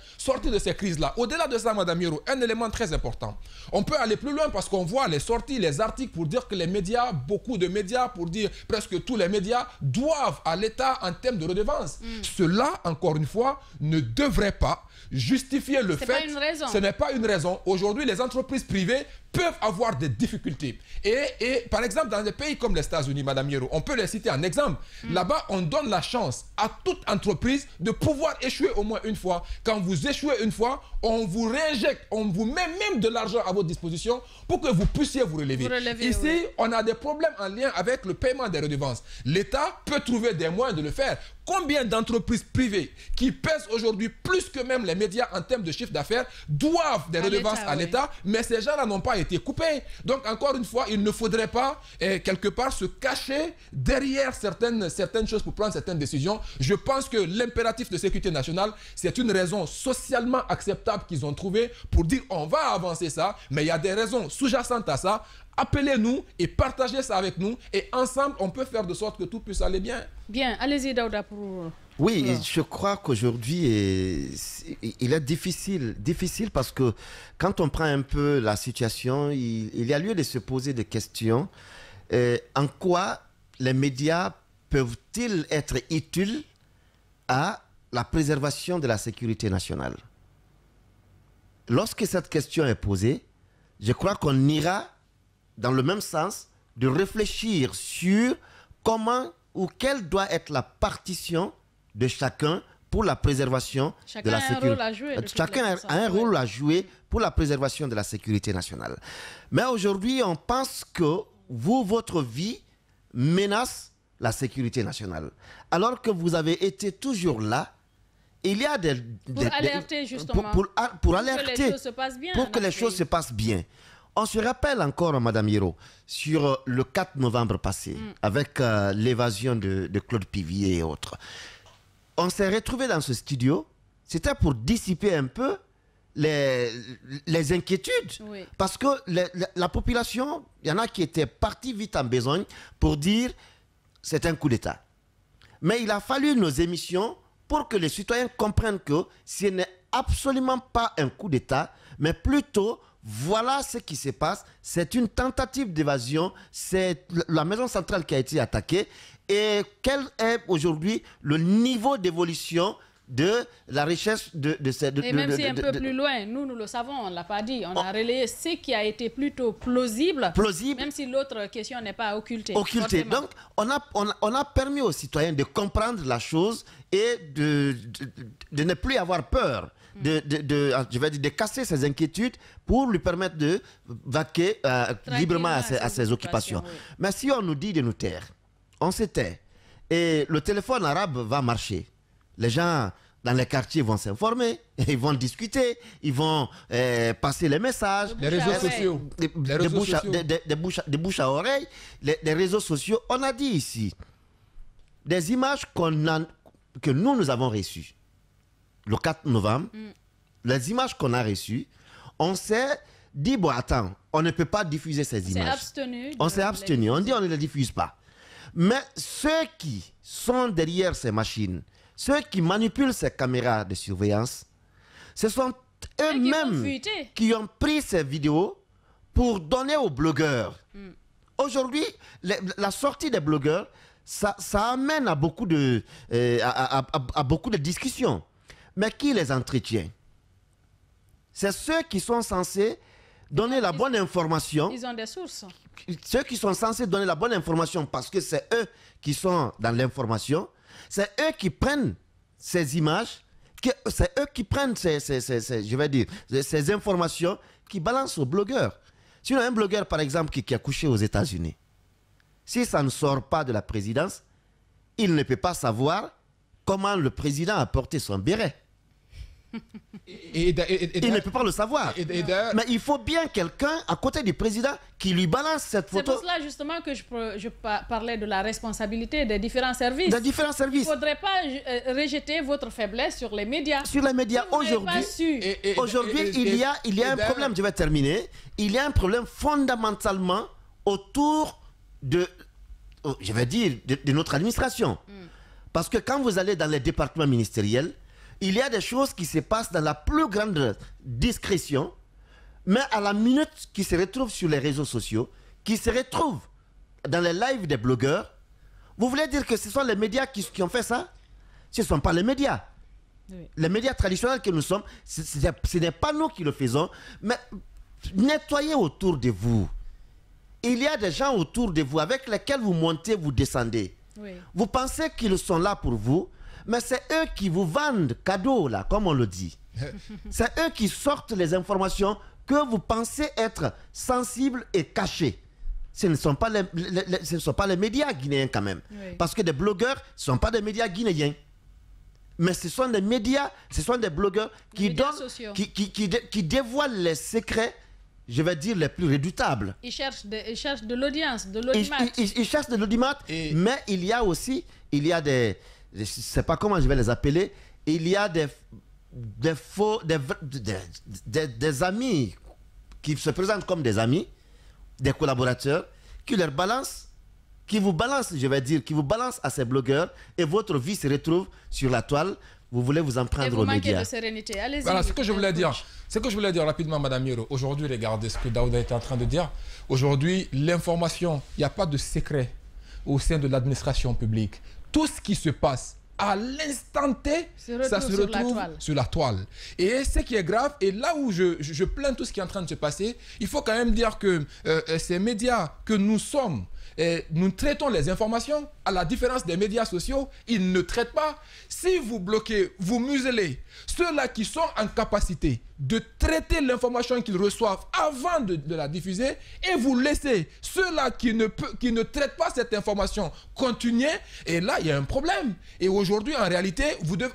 de ces crises-là. Au-delà de ça, Madame Yoro, un élément très important. On peut aller plus loin parce qu'on voit les sorties, les articles pour dire que les médias, beaucoup de médias, pour dire presque tous les médias, doivent à l'État en termes de redevance. Cela, encore une fois, ne devrait pas justifier le fait. Ce n'est pas une raison. Aujourd'hui, les entreprises privées peuvent avoir des difficultés. Et par exemple, dans des pays comme les États-Unis, Madame Yoro, on peut les citer en exemple. Là-bas, on donne la chance à toute entreprise de pouvoir échouer au moins une fois. Quand vous échouez une fois, on vous réinjecte, on vous met même de l'argent à votre disposition pour que vous puissiez vous relever. Ici, on a des problèmes en lien avec le paiement des redevances. L'État peut trouver des moyens de le faire. Combien d'entreprises privées qui pèsent aujourd'hui plus que même les médias en termes de chiffre d'affaires doivent des redevances à l'État, mais ces gens-là n'ont pas été coupés. Donc encore une fois, il ne faudrait pas quelque part se cacher derrière certaines choses pour prendre certaines décisions. Je pense que l'impératif de sécurité nationale, c'est une raison socialement acceptable qu'ils ont trouvée pour dire on va avancer ça, mais il y a des raisons sous-jacentes à ça. Appelez-nous et partagez ça avec nous et ensemble on peut faire de sorte que tout puisse aller bien. Bien, allez-y Daouda pour... Oui, je crois qu'aujourd'hui il est difficile parce que quand on prend un peu la situation, il y a lieu de se poser des questions. En quoi les médias peuvent-ils être utiles à la préservation de la sécurité nationale? Lorsque cette question est posée, je crois qu'on ira dans le même sens de réfléchir sur comment ou quelle doit être la partition de chacun pour la préservation de la sécurité. Chacun a un rôle à jouer pour la préservation de la sécurité nationale. Mais aujourd'hui, on pense que votre vie menace la sécurité nationale. Alors que vous avez été toujours là, il y a pour alerter justement. Pour alerter. Que les choses se passent bien. Pour que les choses se passent bien. On se rappelle encore, Madame Hiro, sur le 4 novembre passé, avec l'évasion de Claude Pivier et autres. On s'est retrouvés dans ce studio, c'était pour dissiper un peu les inquiétudes. Oui. Parce que la population, il y en a qui étaient partis vite en besogne pour dire c'est un coup d'État. Mais il a fallu nos émissions pour que les citoyens comprennent que ce n'est absolument pas un coup d'État, mais plutôt... Voilà ce qui se passe. C'est une tentative d'évasion. C'est la maison centrale qui a été attaquée. Et quel est aujourd'hui le niveau d'évolution de la richesse de cette... Et même si un peu plus loin, nous le savons, on ne l'a pas dit. On a relayé ce qui a été plutôt plausible. Même si l'autre question n'est pas occultée. Donc, on a permis aux citoyens de comprendre la chose et de ne plus avoir peur. De casser ses inquiétudes pour lui permettre de vaquer librement à ses occupations. Oui. Mais si on nous dit de nous taire, on se tait. Et le téléphone arabe va marcher. Les gens dans les quartiers vont s'informer, ils vont discuter, ils vont passer les messages. Les réseaux sociaux. Des bouches à oreille. Les réseaux sociaux. On a dit ici des images que nous avons reçues. Le 4 novembre, les images qu'on a reçues, on s'est dit, bon, attends, on ne peut pas diffuser ces images. On s'est abstenu. On dit, on ne les diffuse pas. Mais ceux qui sont derrière ces machines, ceux qui manipulent ces caméras de surveillance, ce sont eux-mêmes qui ont pris ces vidéos pour donner aux blogueurs. Aujourd'hui, la sortie des blogueurs, ça amène à beaucoup de discussions. Mais qui les entretient? C'est ceux qui sont censés donner la bonne information. Ils ont des sources. Ceux qui sont censés donner la bonne information parce que c'est eux qui sont dans l'information. C'est eux qui prennent ces images. C'est eux qui prennent ces informations qui balancent aux blogueurs. Sinon, un blogueur, par exemple, qui a couché aux États-Unis, si ça ne sort pas de la présidence, il ne peut pas savoir comment le président a porté son béret. Il ne peut pas le savoir. Mais il faut bien quelqu'un à côté du président qui lui balance cette photo. C'est pour cela justement que je parlais de la responsabilité des différents services. Des différents services. Il ne faudrait pas rejeter votre faiblesse sur les médias. Sur les médias, aujourd'hui, il y a un problème, je vais terminer. Il y a un problème fondamentalement autour de notre administration. Parce que quand vous allez dans les départements ministériels, il y a des choses qui se passent dans la plus grande discrétion, mais à la minute qui se retrouvent sur les réseaux sociaux, qui se retrouvent dans les lives des blogueurs, vous voulez dire que ce sont les médias qui ont fait ça? Ce ne sont pas les médias. Oui. Les médias traditionnels que nous sommes, ce n'est pas nous qui le faisons, mais nettoyez autour de vous. Il y a des gens autour de vous avec lesquels vous montez, vous descendez. Oui. Vous pensez qu'ils sont là pour vous, mais c'est eux qui vous vendent cadeaux, là, comme on le dit. C'est eux qui sortent les informations que vous pensez être sensibles et cachées. ce ne sont pas les médias guinéens quand même. Oui. Parce que des blogueurs, ce ne sont pas des médias guinéens. Mais ce sont des médias, ce sont des blogueurs qui dévoilent les secrets, je vais dire, les plus redoutables. Ils cherchent de l'audience, de l'audimat. Ils cherchent de l'audimat, mais il y a aussi, des, je ne sais pas comment je vais les appeler, il y a des amis qui se présentent comme des amis, des collaborateurs, qui leur balancent, qui vous balance à ces blogueurs et votre vie se retrouve sur la toile. Vous voulez vous en prendre aux médias. De sérénité. Allez-y. Voilà ce que je voulais dire. Ce que je voulais dire rapidement, Madame Yoro. Aujourd'hui, regardez ce que Daouda était en train de dire. Aujourd'hui, l'information, il n'y a pas de secret au sein de l'administration publique. Tout ce qui se passe à l'instant T, ça se retrouve sur la toile. Et ce qui est grave, et là où je plains tout ce qui est en train de se passer, il faut quand même dire que ces médias que nous sommes, nous traitons les informations, à la différence des médias sociaux, ils ne traitent pas. Si vous bloquez, vous muselez ceux-là qui sont en capacité de traiter l'information qu'ils reçoivent avant de la diffuser, et vous laissez ceux-là qui ne traitent pas cette information continuer, et là, il y a un problème. Et aujourd'hui, en réalité,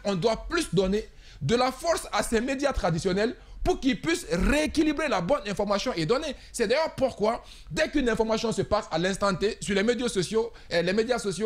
on doit plus donner de la force à ces médias traditionnels pour qu'ils puissent rééquilibrer la bonne information et donner. C'est d'ailleurs pourquoi, dès qu'une information se passe à l'instant T, sur les médias sociaux,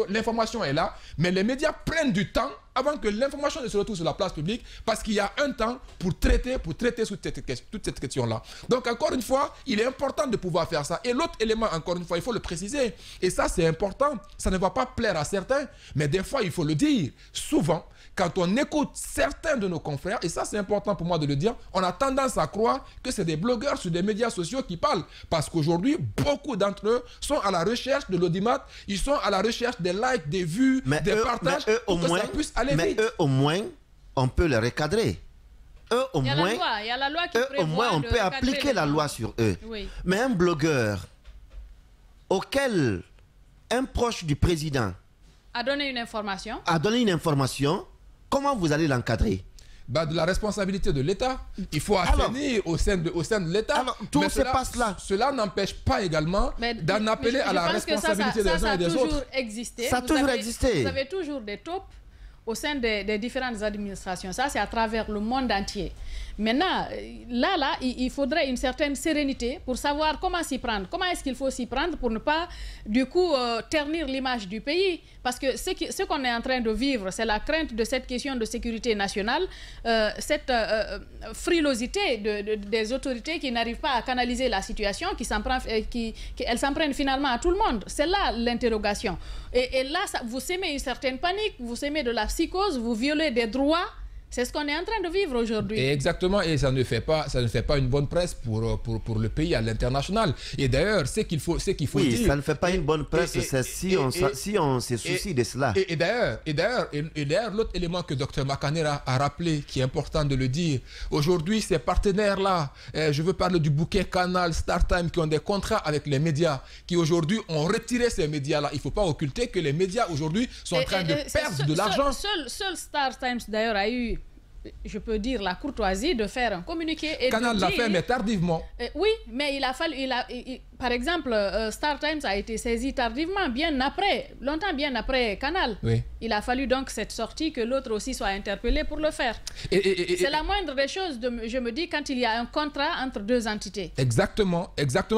l'information est là, mais les médias prennent du temps avant que l'information ne se retrouve sur la place publique, parce qu'il y a un temps pour traiter toute cette question-là. Donc, encore une fois, il est important de pouvoir faire ça. Et l'autre élément, encore une fois, il faut le préciser, et ça, c'est important, ça ne va pas plaire à certains, mais des fois, il faut le dire. Souvent, quand on écoute certains de nos confrères, et ça c'est important pour moi de le dire, on a tendance à croire que c'est des blogueurs sur des médias sociaux qui parlent. Parce qu'aujourd'hui, beaucoup d'entre eux sont à la recherche de l'audimat, ils sont à la recherche des likes, des vues, des partages, pour que ça puisse aller vite. Mais eux, au moins, on peut les recadrer. Eux, au moins, il y a la loi qui prévoit au moins, on peut appliquer la loi sur eux. Oui. Mais un blogueur auquel un proche du président a donné une information, comment vous allez l'encadrer? De la responsabilité de l'État. Il faut assainir au sein de l'État. Alors, tout se passe là. Cela n'empêche pas également d'en appeler à la responsabilité des uns et des autres. Ça a toujours existé. Vous avez toujours des taupes au sein des différentes administrations. Ça, c'est à travers le monde entier. Maintenant, là, il faudrait une certaine sérénité pour savoir comment s'y prendre. Comment est-ce qu'il faut s'y prendre pour ne pas, du coup, ternir l'image du pays? Parce que ce qu'on est en train de vivre, c'est la crainte de cette question de sécurité nationale, cette frilosité des autorités qui n'arrivent pas à canaliser la situation, elles s'en prennent finalement à tout le monde. C'est là l'interrogation. Et là, vous sémez une certaine panique, vous sémez de la psychose, vous violez des droits. C'est ce qu'on est en train de vivre aujourd'hui. Exactement, et ça ne fait pas une bonne presse pour le pays à l'international. Et d'ailleurs, ce qu'il faut dire... Oui, ça ne fait pas une bonne presse, si on se soucie de cela. Et d'ailleurs, l'autre élément que Dr Makanera a rappelé, qui est important de le dire, aujourd'hui, ces partenaires-là, je veux parler du bouquet Canal, StarTimes, qui ont des contrats avec les médias, qui aujourd'hui ont retiré ces médias-là. Il ne faut pas occulter que les médias aujourd'hui sont en train de perdre de l'argent. Seul StarTimes, d'ailleurs, a eu, je peux dire, la courtoisie de faire un communiqué. Et Canal l'a fait, mais tardivement. Oui, mais il a fallu... par exemple, StarTimes a été saisi tardivement, longtemps bien après Canal. Oui. Il a fallu donc cette sortie que l'autre aussi soit interpellé pour le faire. C'est la moindre des choses, je me dis, quand il y a un contrat entre deux entités. Exactement,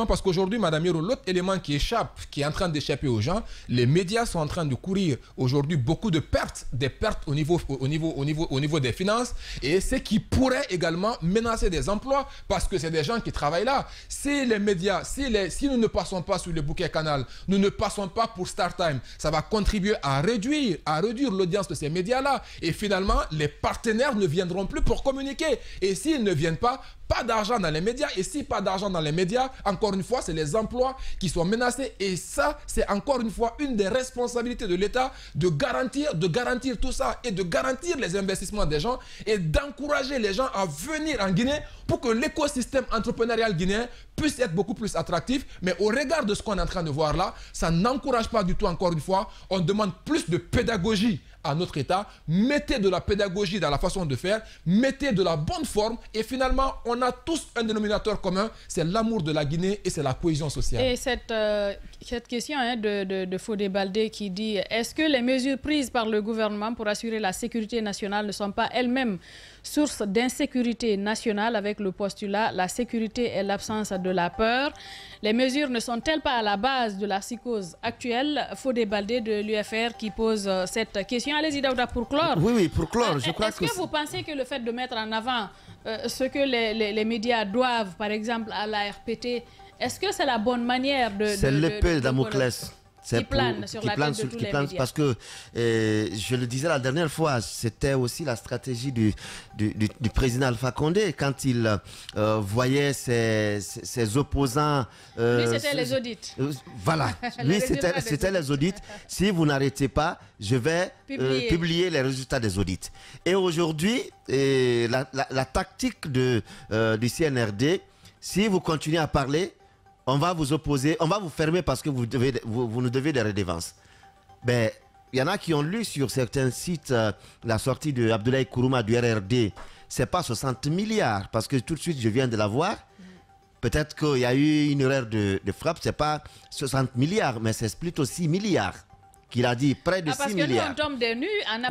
parce qu'aujourd'hui, Madame Yoro, l'autre élément qui est en train d'échapper aux gens, les médias sont en train de courir aujourd'hui beaucoup de pertes, des pertes au niveau des finances, et ce qui pourrait également menacer des emplois, parce que c'est des gens qui travaillent là. Si les médias, si nous ne passons pas sur le bouquet Canal, nous ne passons pas pour StarTimes, ça va contribuer à réduire l'audience de ces médias-là. Et finalement, les partenaires ne viendront plus pour communiquer. Et s'ils ne viennent pas d'argent dans les médias. Et si pas d'argent dans les médias, encore une fois, c'est les emplois qui sont menacés. Et ça, c'est encore une fois une des responsabilités de l'État de garantir tout ça et de garantir les investissements des gens et d'encourager les gens à venir en Guinée pour que l'écosystème entrepreneurial guinéen puisse être beaucoup plus attractif. Mais au regard de ce qu'on est en train de voir là, ça n'encourage pas du tout, encore une fois. On demande plus de pédagogie à notre État, mettez de la pédagogie dans la façon de faire, mettez de la bonne forme et finalement, on a tous un dénominateur commun, c'est l'amour de la Guinée et c'est la cohésion sociale. Et cette question de Fodé Baldé qui dit « Est-ce que les mesures prises par le gouvernement pour assurer la sécurité nationale ne sont pas elles-mêmes source d'insécurité nationale avec le postulat « La sécurité est l'absence de la peur ». Les mesures ne sont-elles pas à la base de la psychose actuelle? Fodé Baldé de l'UFR qui pose cette question. Allez-y, Daouda, pour clore. Oui, pour clore, je crois que... Est-ce que vous pensez que le fait de mettre en avant ce que les médias doivent, par exemple, à la RPT, est-ce que c'est la bonne manière de... C'est l'épée de Damoclès. Qui plane sur la tête de tous les médias. Parce que, je le disais la dernière fois, c'était aussi la stratégie du président Alpha Condé quand il voyait ses opposants... lui, c'était les audits. Voilà, lui, c'était les audits. Si vous n'arrêtez pas, je vais publier les résultats des audits. Et aujourd'hui, la tactique du CNRD, si vous continuez à parler, on va vous opposer, on va vous fermer parce que vous nous devez des redevances. Ben, il y en a qui ont lu sur certains sites la sortie de Abdoulaye Kourouma du RRD. C'est pas 60 milliards parce que tout de suite je viens de la voir. Peut-être qu'il y a eu une erreur de frappe, c'est pas 60 milliards, mais c'est plutôt 6 milliards. Qu'il a dit près de 6 milliards. Parce que nous, on tombe des nues en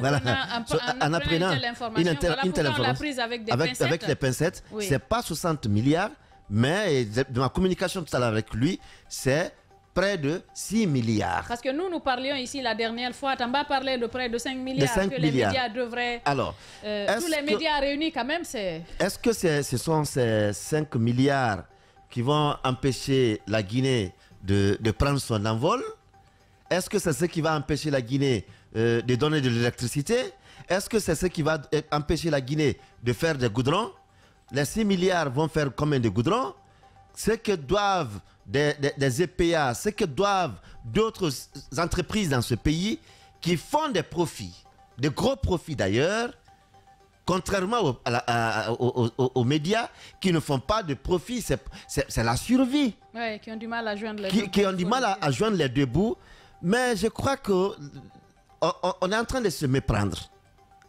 apprenant une telle information. On l'a prise avec des pincettes. Avec les pincettes, oui. C'est pas 60 milliards. Mais de ma communication tout à l'heure avec lui, c'est près de 6 milliards. Parce que nous parlions ici la dernière fois, Tamba parlait de près de 5 milliards que les médias devraient... Alors, tous les médias réunis quand même, c'est... Est-ce que ce sont ces 5 milliards qui vont empêcher la Guinée de prendre son envol? Est-ce que c'est ce qui va empêcher la Guinée de donner de l'électricité? Est-ce que c'est ce qui va empêcher la Guinée de faire des goudrons? Les 6 milliards vont faire combien de goudrons? Ce que doivent des EPA, ce que doivent d'autres entreprises dans ce pays qui font des profits, de gros profits d'ailleurs, contrairement aux médias qui ne font pas de profit, c'est la survie. Oui, qui ont du mal à joindre les deux bouts. Qui ont du mal à joindre les deux bouts. Mais je crois qu'on est en train de se méprendre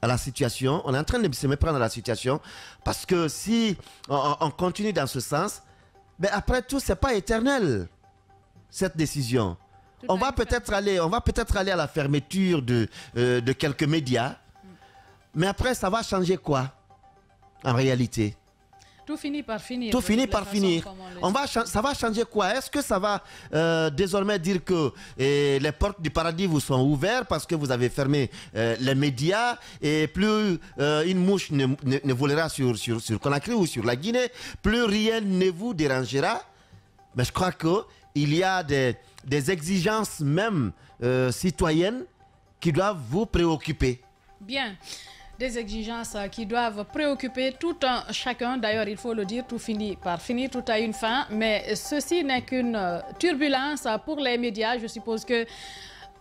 à la situation. On est en train de se méprendre à la situation parce que si on continue dans ce sens, ben après tout, ce n'est pas éternel, cette décision. On va peut-être aller à la fermeture de quelques médias, mais après, ça va changer quoi en réalité? Tout finit par finir. Tout finit par finir. Ça va changer quoi? Est-ce que ça va désormais dire que les portes du paradis vous sont ouvertes parce que vous avez fermé les médias et plus une mouche ne volera sur Conakry ou sur la Guinée, plus rien ne vous dérangera? Mais je crois qu'il y a des exigences même citoyennes qui doivent vous préoccuper. Bien. Des exigences qui doivent préoccuper tout un chacun. D'ailleurs, il faut le dire, tout finit par finir, tout a une fin. Mais ceci n'est qu'une turbulence pour les médias. Je suppose que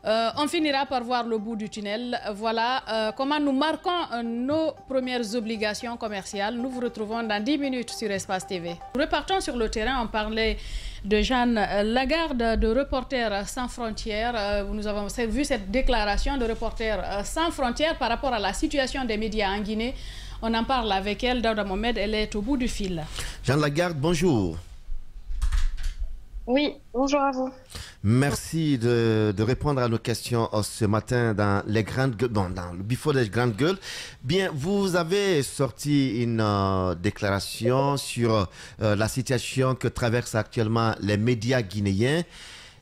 on finira par voir le bout du tunnel. Voilà comment nous marquons nos premières obligations commerciales. Nous vous retrouvons dans 10 minutes sur Espace TV. Nous repartons sur le terrain. On parlait de Jeanne Lagarde de Reporters sans frontières. Nous avons vu cette déclaration de Reporters sans frontières par rapport à la situation des médias en Guinée. On en parle avec elle. Daouda Mohamed, elle est au bout du fil. Jeanne Lagarde, bonjour. Oui, bonjour à vous. Merci de répondre à nos questions ce matin dans les grandes gueules, dans le Before des grandes gueules. Bien, vous avez sorti une déclaration sur la situation que traversent actuellement les médias guinéens.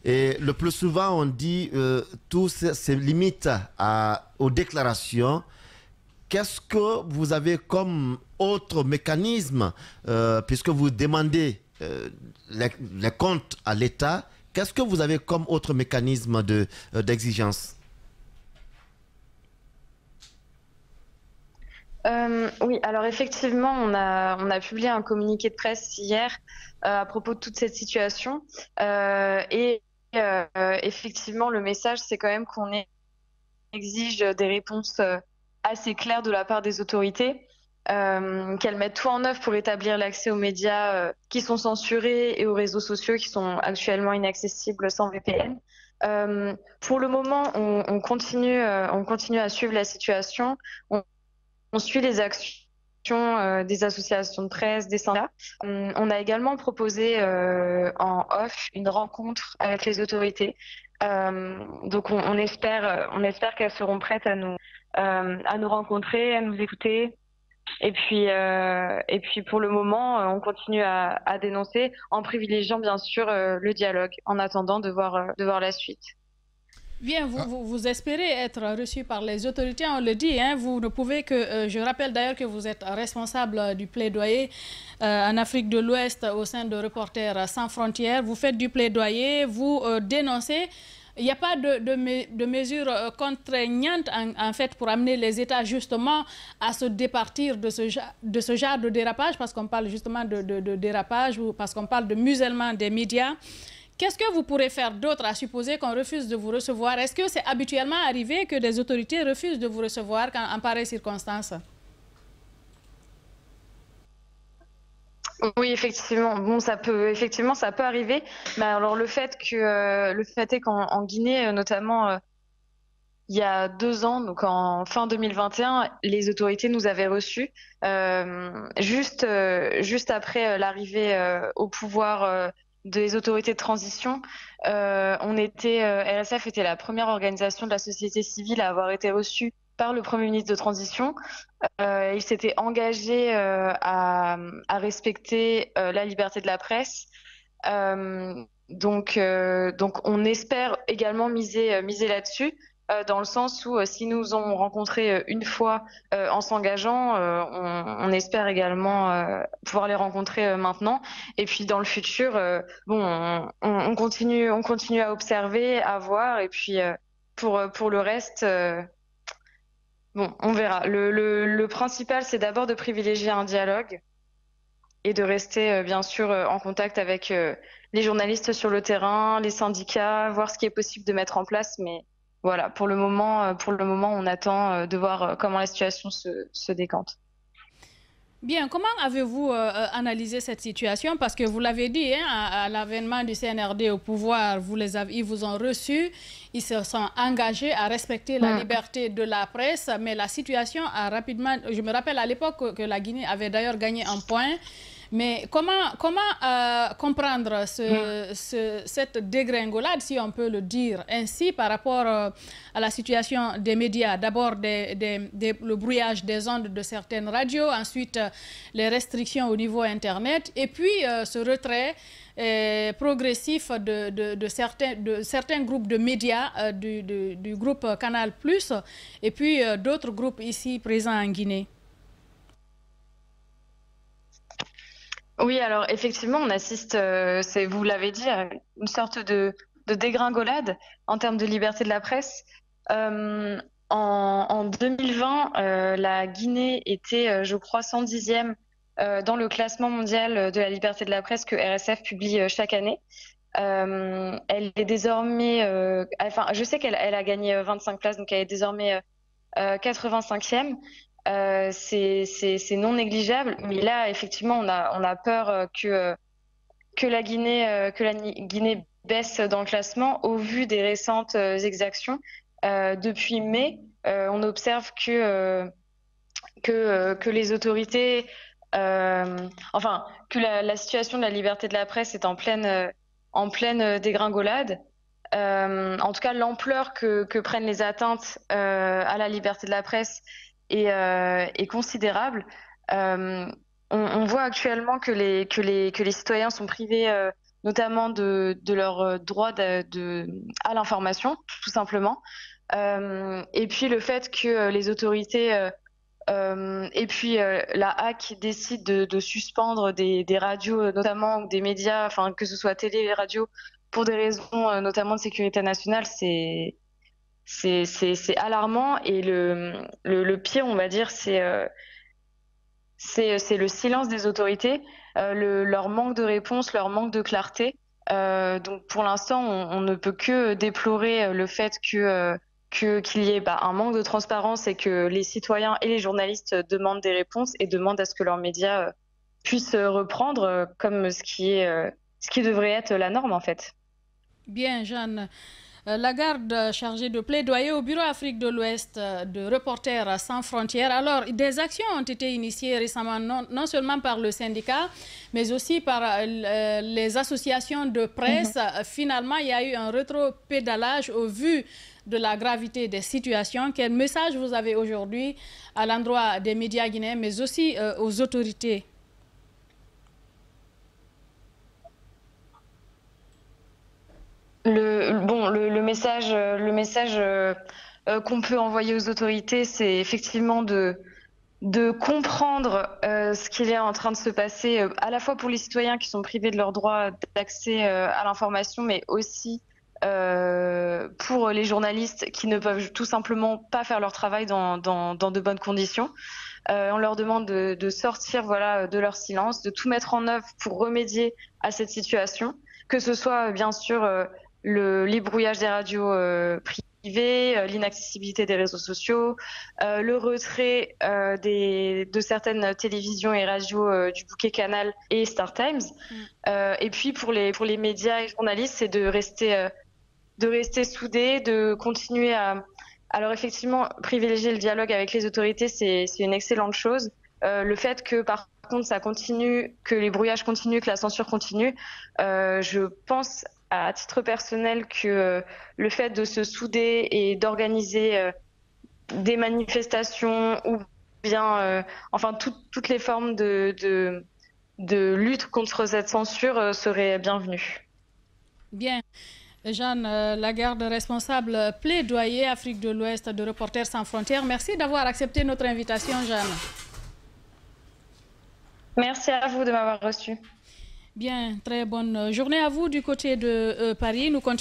Et le plus souvent, on dit tout se limite aux déclarations. Qu'est-ce que vous avez comme autre mécanisme, puisque vous demandez les comptes à l'État? Qu'est-ce que vous avez comme autre mécanisme d'exigence? Oui, alors effectivement, on a publié un communiqué de presse hier à propos de toute cette situation. Effectivement, le message, c'est quand même qu'on exige des réponses assez claires de la part des autorités. Qu'elles mettent tout en œuvre pour établir l'accès aux médias qui sont censurés et aux réseaux sociaux qui sont actuellement inaccessibles sans VPN. Pour le moment, on continue à suivre la situation. On suit les actions des associations de presse, des syndicats. On a également proposé en off une rencontre avec les autorités. Donc on espère qu'elles seront prêtes à nous rencontrer, à nous écouter. Et puis pour le moment, on continue à dénoncer en privilégiant bien sûr le dialogue en attendant de voir la suite. Bien, vous espérez être reçu par les autorités, on le dit, hein, vous ne pouvez que... je rappelle d'ailleurs que vous êtes responsable du plaidoyer en Afrique de l'Ouest au sein de Reporters sans frontières. Vous faites du plaidoyer, vous dénoncez. Il n'y a pas de mesures contraignantes en fait pour amener les États justement à se départir de ce genre de dérapage, parce qu'on parle justement de dérapage ou parce qu'on parle de musellement des médias. Qu'est-ce que vous pourrez faire d'autre à supposer qu'on refuse de vous recevoir? Est-ce que c'est habituellement arrivé que des autorités refusent de vous recevoir en pareilles circonstances? Oui, effectivement. Bon, ça peut arriver. Mais alors le fait est qu'en Guinée, notamment il y a 2 ans, donc en fin 2021, les autorités nous avaient reçus juste après l'arrivée au pouvoir des autorités de transition. RSF était la première organisation de la société civile à avoir été reçue par le Premier ministre de transition. Il s'était engagé à respecter la liberté de la presse. Donc on espère également miser là-dessus, dans le sens où si nous ont rencontrés une fois en s'engageant, on espère également pouvoir les rencontrer maintenant. Et puis dans le futur, on continue à observer, à voir. Et puis pour le reste, on verra. Le principal, c'est d'abord de privilégier un dialogue et de rester bien sûr en contact avec les journalistes sur le terrain, les syndicats, voir ce qui est possible de mettre en place. Mais voilà, pour le moment, on attend de voir comment la situation se décante. Bien, comment avez-vous analysé cette situation? Parce que vous l'avez dit, hein, à l'avènement du CNRD au pouvoir, ils vous ont reçus, ils se sont engagés à respecter la liberté de la presse, mais la situation a rapidement... Je me rappelle à l'époque que la Guinée avait d'ailleurs gagné un point. Mais comment comprendre cette dégringolade, si on peut le dire ainsi, par rapport à la situation des médias? D'abord, le brouillage des ondes de certaines radios, ensuite les restrictions au niveau Internet, et puis ce retrait progressif de certains groupes de médias, du groupe Canal+, et puis d'autres groupes ici présents en Guinée. Oui, alors effectivement, on assiste, vous l'avez dit, à une sorte de dégringolade en termes de liberté de la presse. En 2020, la Guinée était, je crois, 110e dans le classement mondial de la liberté de la presse que RSF publie chaque année. Elle est désormais, je sais qu'elle a gagné 25 places, donc elle est désormais 85e. C'est non négligeable, mais là effectivement on a peur que la Guinée baisse dans le classement au vu des récentes exactions. Depuis mai, on observe que les autorités, que la situation de la liberté de la presse est en pleine dégringolade. En tout cas, l'ampleur que prennent les atteintes à la liberté de la presse est considérable. On voit actuellement que les citoyens sont privés notamment de leur droit à l'information, tout simplement. Et puis le fait que les autorités et puis la HAC décident de suspendre des radios notamment, ou des médias, enfin que ce soit télé et radio, pour des raisons notamment de sécurité nationale, c'est alarmant. Et le pire, on va dire, c'est le silence des autorités, leur manque de réponse, leur manque de clarté. Donc pour l'instant, on ne peut que déplorer le fait qu'il y ait un manque de transparence et que les citoyens et les journalistes demandent des réponses et demandent à ce que leurs médias puissent reprendre comme ce qui devrait être la norme en fait. Bien, Jeanne. Lagarde, chargée de plaidoyer au Bureau Afrique de l'Ouest de Reporters sans frontières. Alors, des actions ont été initiées récemment, non seulement par le syndicat, mais aussi par les associations de presse. Finalement, il y a eu un rétropédalage au vu de la gravité des situations. Quel message vous avez aujourd'hui à l'endroit des médias guinéens, mais aussi aux autorités? Le message qu'on peut envoyer aux autorités, c'est effectivement de comprendre ce qu'il est en train de se passer, à la fois pour les citoyens qui sont privés de leur droit d'accès à l'information, mais aussi pour les journalistes qui ne peuvent tout simplement pas faire leur travail dans de bonnes conditions. On leur demande de sortir de leur silence, de tout mettre en œuvre pour remédier à cette situation, que ce soit bien sûr les brouillages des radios privées, l'inaccessibilité des réseaux sociaux, le retrait de certaines télévisions et radios du bouquet Canal et Star Times. Et puis pour les médias et journalistes, c'est de rester soudés, de continuer à... Alors effectivement, privilégier le dialogue avec les autorités, c'est une excellente chose. Le fait que par contre ça continue, que les brouillages continuent, que la censure continue, je pense à titre personnel que le fait de se souder et d'organiser des manifestations ou bien toutes les formes de lutte contre cette censure seraient bienvenues. Bien. Jeanne Lagarde, responsable plaidoyer Afrique de l'Ouest de Reporters sans frontières. Merci d'avoir accepté notre invitation, Jeanne. Merci à vous de m'avoir reçue. Bien, très bonne journée à vous du côté de Paris. Nous continuons.